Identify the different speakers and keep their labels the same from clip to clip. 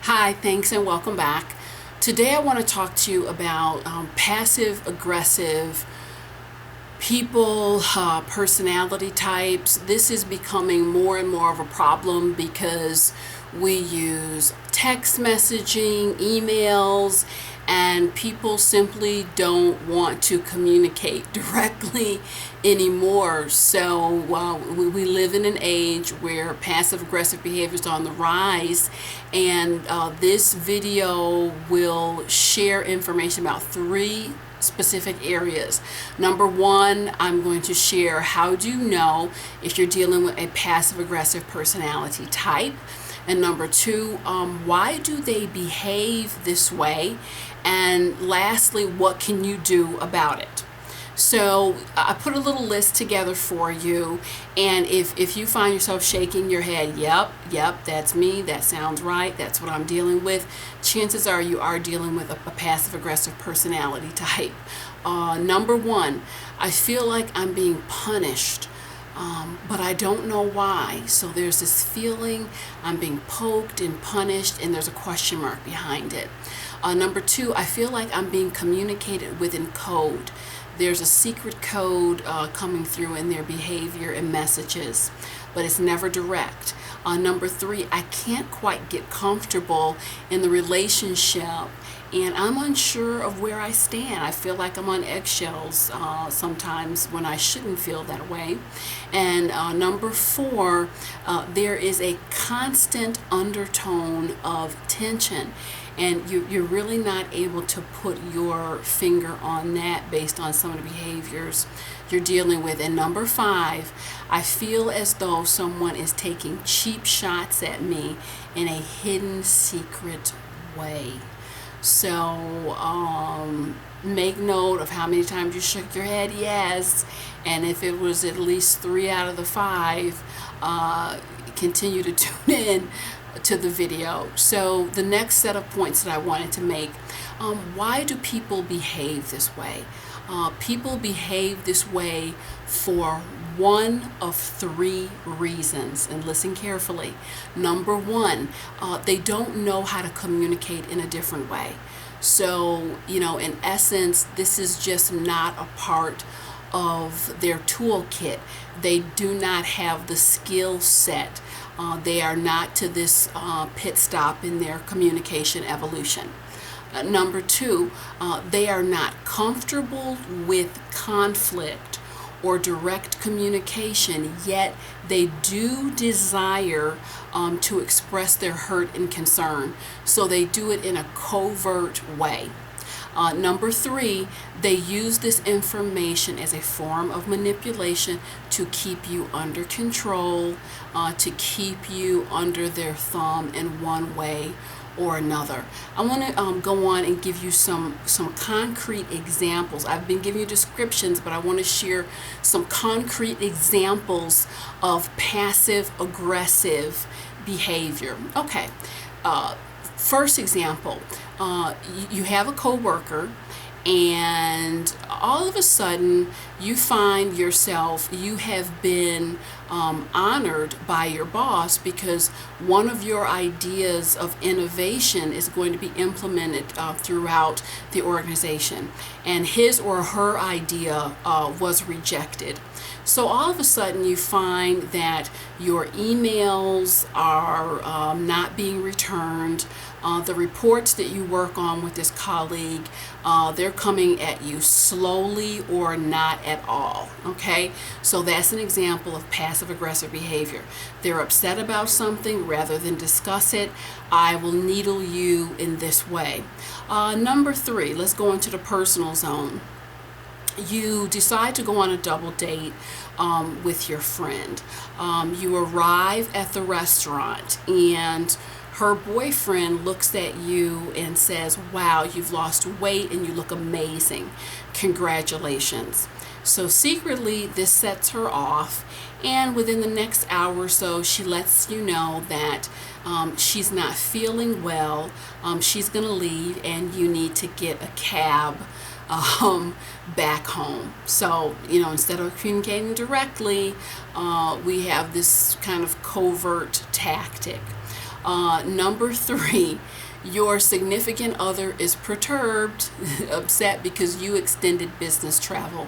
Speaker 1: Hi, thanks and welcome back. Today I want to talk to you about passive aggressive people, personality types. This is becoming more and more of a problem because we use text messaging, emails, and people simply don't want to communicate directly anymore. So we live in an age where passive aggressive behavior is on the rise, and this video will share information about three specific areas. Number one, I'm going to share how do you know if you're dealing with a passive aggressive personality type. And number two, why do they behave this way? And lastly, what can you do about it? So I put a little list together for you, and if you find yourself shaking your head, yep, that's me, that sounds right, that's what I'm dealing with, chances are you are dealing with a passive aggressive personality type. Number one, I feel like I'm being punished, but I don't know why. So there's this feeling I'm being poked and punished, and there's a question mark behind it. Number two, I feel like I'm being communicated with in code. There's a secret code coming through in their behavior and messages, but it's never direct. Number three, I can't quite get comfortable in the relationship, and I'm unsure of where I stand. I feel like I'm on eggshells sometimes when I shouldn't feel that way. And number four, there is a constant undertone of tension, and you're really not able to put your finger on that based on some of the behaviors you're dealing with. And number five, I feel as though someone is taking cheap shots at me in a hidden, secret way. So make note of how many times you shook your head yes, and if it was at least 3 out of the 5, continue to tune in to the video. So the next set of points that I wanted to make, why do people behave this way? People behave this way for one of 3 reasons, and listen carefully. Number one, they don't know how to communicate in a different way. So, in essence, this is just not a part of their toolkit. They do not have the skill set. They are not to this pit stop in their communication evolution. Number two, they are not comfortable with conflict or direct communication, yet they do desire to express their hurt and concern. So they do it in a covert way. Number three, they use this information as a form of manipulation to keep you under control, to keep you under their thumb in one way or another. I want to go on and give you some concrete examples. I've been giving you descriptions, but I want to share some concrete examples of passive aggressive behavior. Okay. First example, you have a coworker, and all of a sudden you find yourself, you have been honored by your boss because one of your ideas of innovation is going to be implemented throughout the organization, and his or her idea was rejected. So all of a sudden you find that your emails are not being returned. The reports that you work on with this colleague, they're coming at you slowly or not at all. Okay, so that's an example of passive aggressive behavior. They're upset about something, rather than discuss it, I will needle you in this way. Number three, let's go into the personal zone. You decide to go on a double date with your friend. You arrive at the restaurant, and her boyfriend looks at you and says, wow, you've lost weight and you look amazing. Congratulations. So secretly, this sets her off, and within the next hour or so, she lets you know that she's not feeling well. She's going to leave, and you need to get a cab back home. So, instead of communicating directly, we have this kind of covert tactic. Number three, your significant other is perturbed, upset because you extended business travel.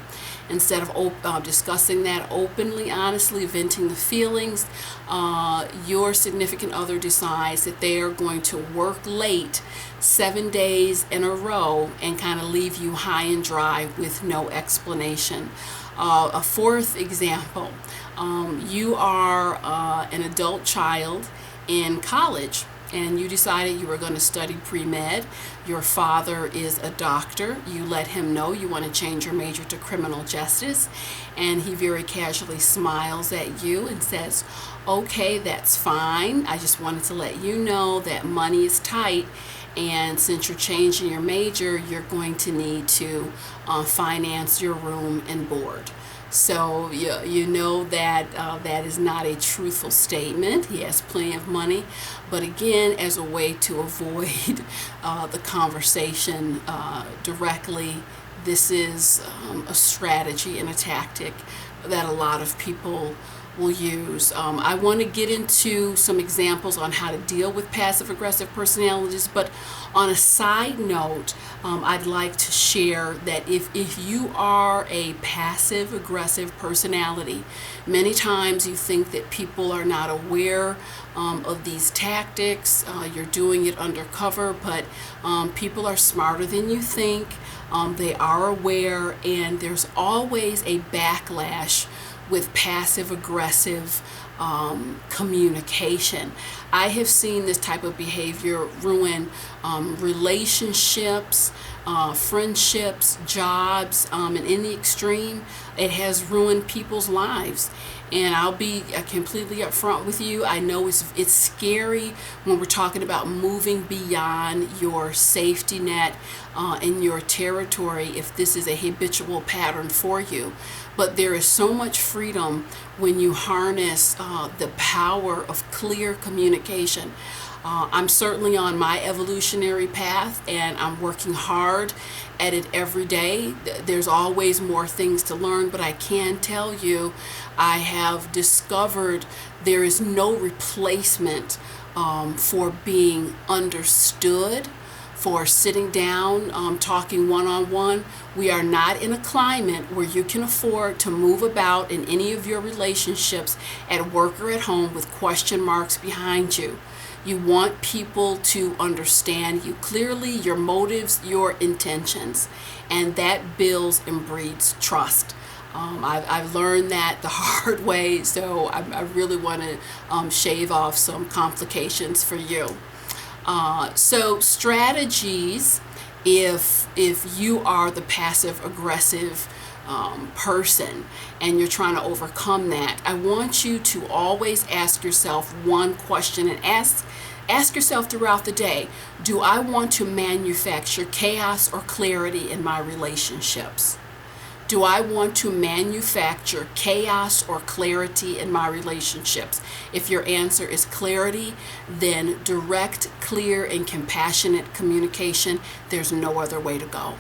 Speaker 1: Instead of discussing that openly, honestly, venting the feelings, your significant other decides that they are going to work late 7 days in a row and kind of leave you high and dry with no explanation. A fourth example, you are an adult child in college and you decided you were going to study pre-med. Your father is a doctor. You let him know you want to change your major to criminal justice, and he very casually smiles at you and says, okay, that's fine. I just wanted to let you know that money is tight, and since you're changing your major, you're going to need to finance your room and board. So you know that that is not a truthful statement. He has plenty of money, but again, as a way to avoid the conversation directly, this is a strategy and a tactic that a lot of people will use. I want to get into some examples on how to deal with passive-aggressive personalities, but on a side note, I'd like to share that if you are a passive-aggressive personality, many times you think that people are not aware of these tactics. You're doing it undercover, but people are smarter than you think. They are aware, and there's always a backlash with passive-aggressive communication. I have seen this type of behavior ruin relationships, friendships, jobs, and in the extreme, it has ruined people's lives. And I'll be completely upfront with you. I know it's scary when we're talking about moving beyond your safety net in your territory if this is a habitual pattern for you. But there is so much freedom when you harness the power of clear communication. I'm certainly on my evolutionary path, and I'm working hard at it every day. There's always more things to learn, but I can tell you I have discovered there is no replacement for being understood, for sitting down, talking one-on-one. We are not in a climate where you can afford to move about in any of your relationships at work or at home with question marks behind you. You want people to understand you clearly, your motives, your intentions, and that builds and breeds trust. I've learned that the hard way, so I really want to shave off some complications for you. So strategies, if you are the passive-aggressive person and you're trying to overcome that, I want you to always ask yourself one question, and ask yourself throughout the day, do I want to manufacture chaos or clarity in my relationships? Do I want to manufacture chaos or clarity in my relationships? If your answer is clarity, then direct, clear, and compassionate communication. There's no other way to go.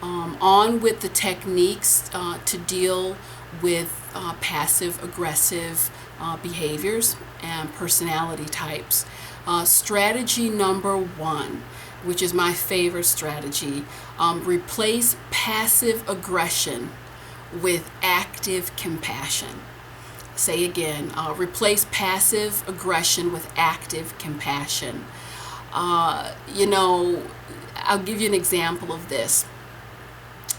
Speaker 1: On with the techniques to deal with passive-aggressive behaviors and personality types. Strategy number one, which is my favorite strategy, replace passive aggression with active compassion. Say again, replace passive aggression with active compassion. You know, I'll give you an example of this.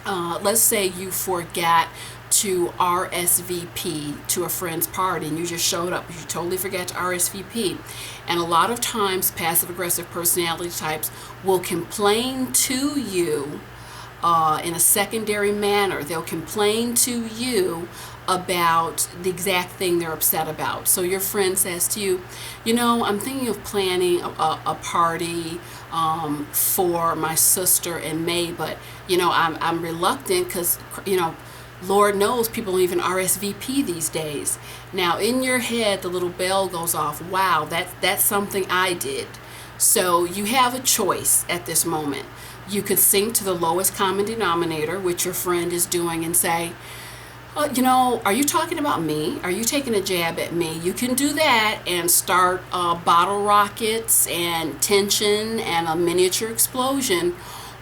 Speaker 1: Let's say you forgot to RSVP to a friend's party and you just showed up, you totally forgot to RSVP. And a lot of times passive-aggressive personality types will complain to you in a secondary manner. They'll complain to you about the exact thing they're upset about. So your friend says to you, you know, I'm thinking of planning a party for my sister in May, but you know, I'm reluctant because, you know, Lord knows people don't even RSVP these days. Now in your head the little bell goes off, wow, that's something I did. So you have a choice at this moment. You could sink to the lowest common denominator, which your friend is doing, and say, Are you talking about me? Are you taking a jab at me? You can do that and start bottle rockets and tension and a miniature explosion.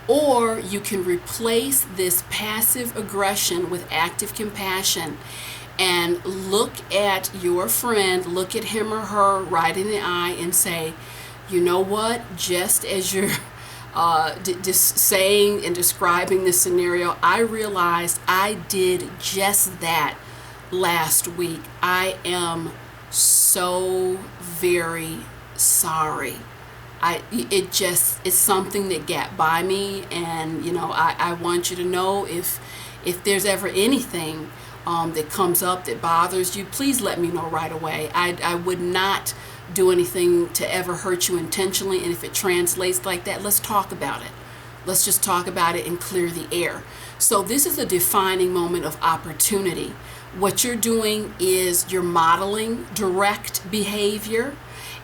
Speaker 1: Or you can replace this passive aggression with active compassion and look at your friend, look at him or her right in the eye and say, you know what, just as you're just saying and describing this scenario, I realized I did just that last week. I am so very sorry. It's something that got by me, and I want you to know if there's ever anything that comes up that bothers you, please let me know right away. I would not do anything to ever hurt you intentionally, and if it translates like that, let's talk about it. Let's just talk about it and clear the air. So this is a defining moment of opportunity. What you're doing is you're modeling direct behavior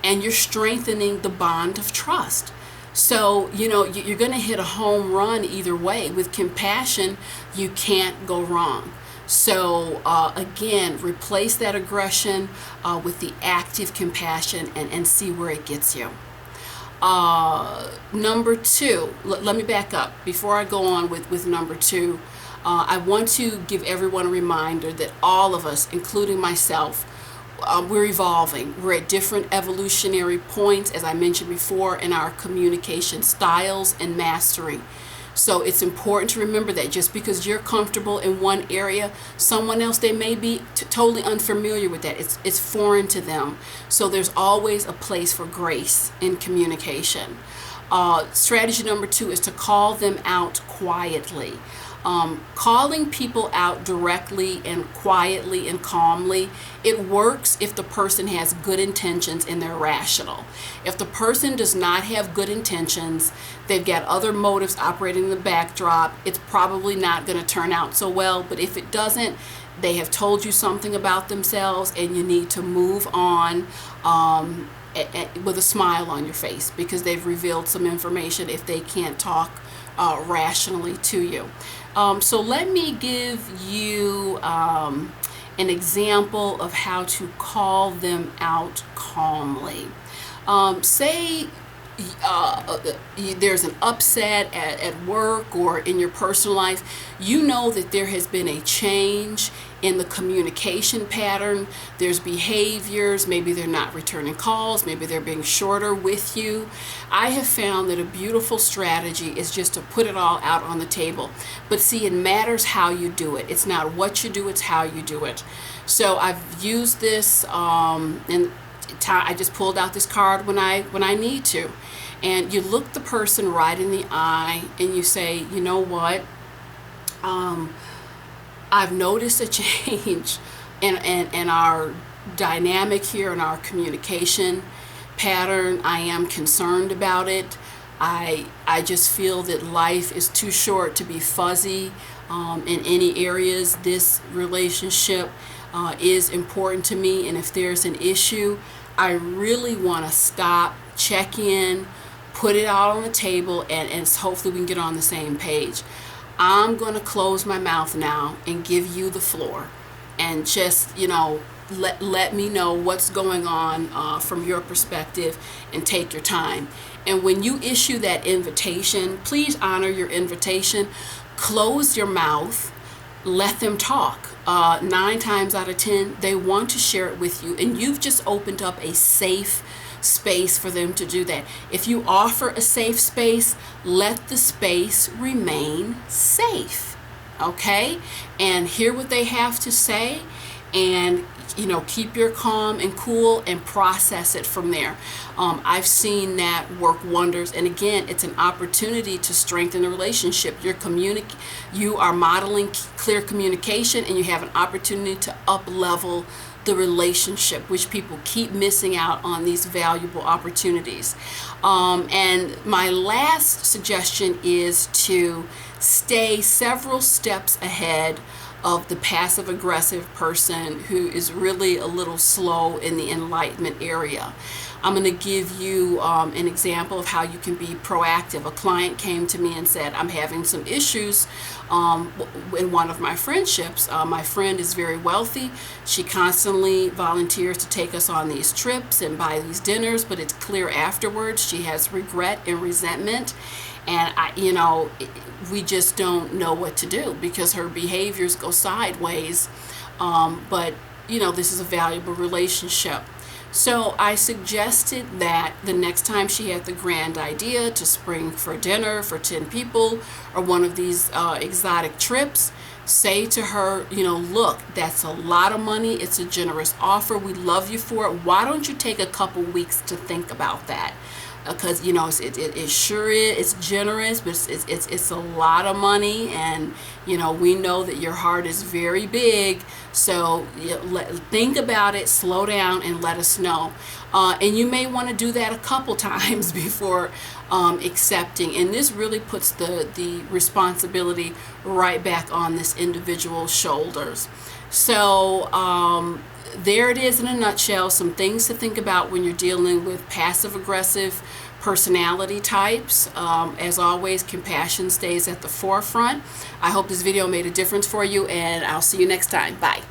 Speaker 1: and you're strengthening the bond of trust. So, you're going to hit a home run either way. With compassion, you can't go wrong. So again, replace that aggression with the active compassion and see where it gets you. Number two, let me back up. Before I go on with number two, I want to give everyone a reminder that all of us, including myself, we're evolving. We're at different evolutionary points, as I mentioned before, in our communication styles and mastery. So it's important to remember that just because you're comfortable in one area, someone else, they may be totally unfamiliar with that. It's foreign to them. So there's always a place for grace in communication. Strategy number two is to call them out quietly. Calling people out directly and quietly and calmly, it works if the person has good intentions and they're rational. If the person does not have good intentions, they've got other motives operating in the backdrop, it's probably not going to turn out so well. But if it doesn't, they have told you something about themselves and you need to move on with a smile on your face, because they've revealed some information if they can't talk rationally to you. So let me give you an example of how to call them out calmly. Say there's an upset at work or in your personal life. You know that there has been a change in the communication pattern. There's behaviors, maybe they're not returning calls, maybe they're being shorter with you. I have found that a beautiful strategy is just to put it all out on the table. But see, it matters how you do it. It's not what you do, it's how you do it. So I've used this and I just pulled out this card when I need to. And you look the person right in the eye and you say, you know what? I've noticed a change in our dynamic here, in our communication pattern. I am concerned about it. I just feel that life is too short to be fuzzy in any areas. This relationship is important to me, and if there's an issue, I really want to stop, check in, put it out on the table, and hopefully we can get on the same page. I'm going to close my mouth now and give you the floor, and just, let me know what's going on from your perspective, and take your time. And when you issue that invitation, please honor your invitation. Close your mouth. Let them talk. 9 times out of 10, they want to share it with you, and you've just opened up a safe space for them to do that. If you offer a safe space, let the space remain safe, okay? And hear what they have to say, and keep your calm and cool and process it from there. I've seen that work wonders, and again, it's an opportunity to strengthen the relationship. You are modeling clear communication, and you have an opportunity to up-level the relationship, which people keep missing out on these valuable opportunities. And my last suggestion is to stay several steps ahead of the passive-aggressive person who is really a little slow in the enlightenment area. I'm going to give you an example of how you can be proactive. A client came to me and said, I'm having some issues in one of my friendships. My friend is very wealthy. She constantly volunteers to take us on these trips and buy these dinners, but it's clear afterwards she has regret and resentment. And we just don't know what to do because her behaviors go sideways. But this is a valuable relationship. So I suggested that the next time she had the grand idea to spring for dinner for 10 people or one of these exotic trips, say to her, look, that's a lot of money. It's a generous offer. We love you for it. Why don't you take a couple weeks to think about that? Because it sure is, it's generous, but it's a lot of money, and we know that your heart is very big. So think about it, slow down, and let us know. And you may want to do that a couple times before accepting. And this really puts the responsibility right back on this individual's shoulders. So there it is in a nutshell, some things to think about when you're dealing with passive-aggressive personality types. As always, compassion stays at the forefront. I hope this video made a difference for you, and I'll see you next time. Bye.